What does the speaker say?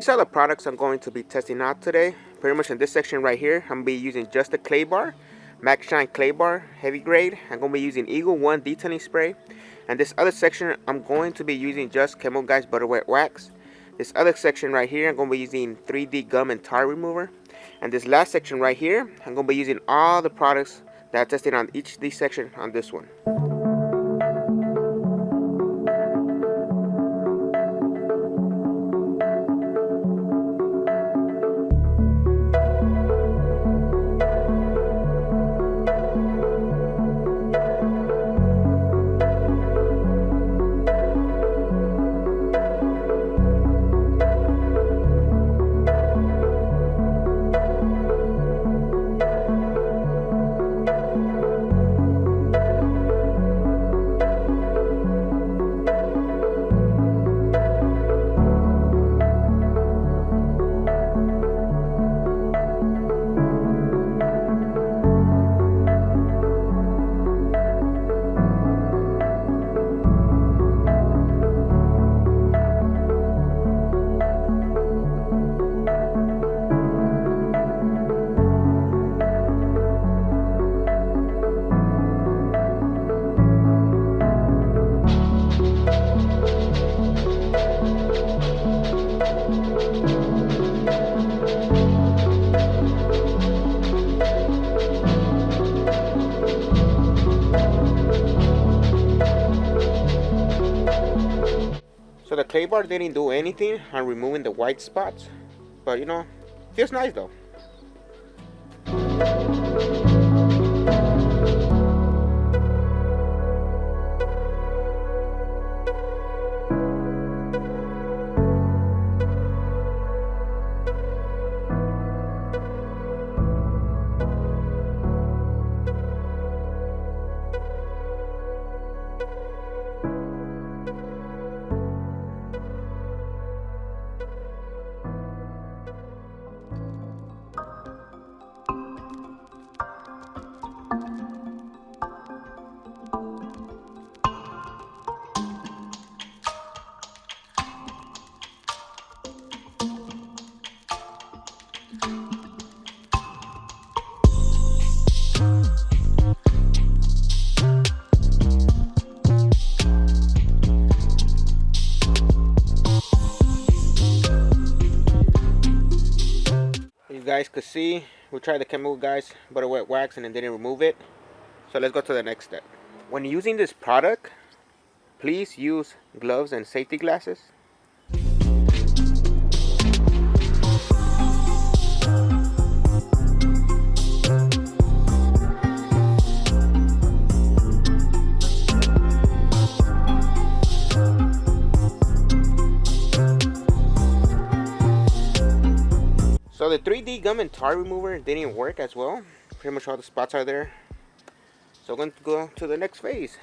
These are the products I'm going to be testing out today. Pretty much in this section right here, I'm going to be using just the clay bar, Max Shine clay bar, heavy grade. I'm going to be using Eagle 1 detailing spray. And this other section, I'm going to be using just Chemical Guys Butter Wet Wax. This other section right here, I'm going to be using 3D gum and tar remover. And this last section right here, I'm going to be using all the products that I tested on each of these sections on this one. So the clay bar didn't do anything on removing the white spots, but you know, feels nice though. You guys could see we tried the Chemical Guys Butter Wet Wax and it didn't remove it. So let's go to the next step. When using this product, please use gloves and safety glasses. So the 3D gum and tar remover didn't work as well. Pretty much all the spots are there. So I'm going to go to the next phase.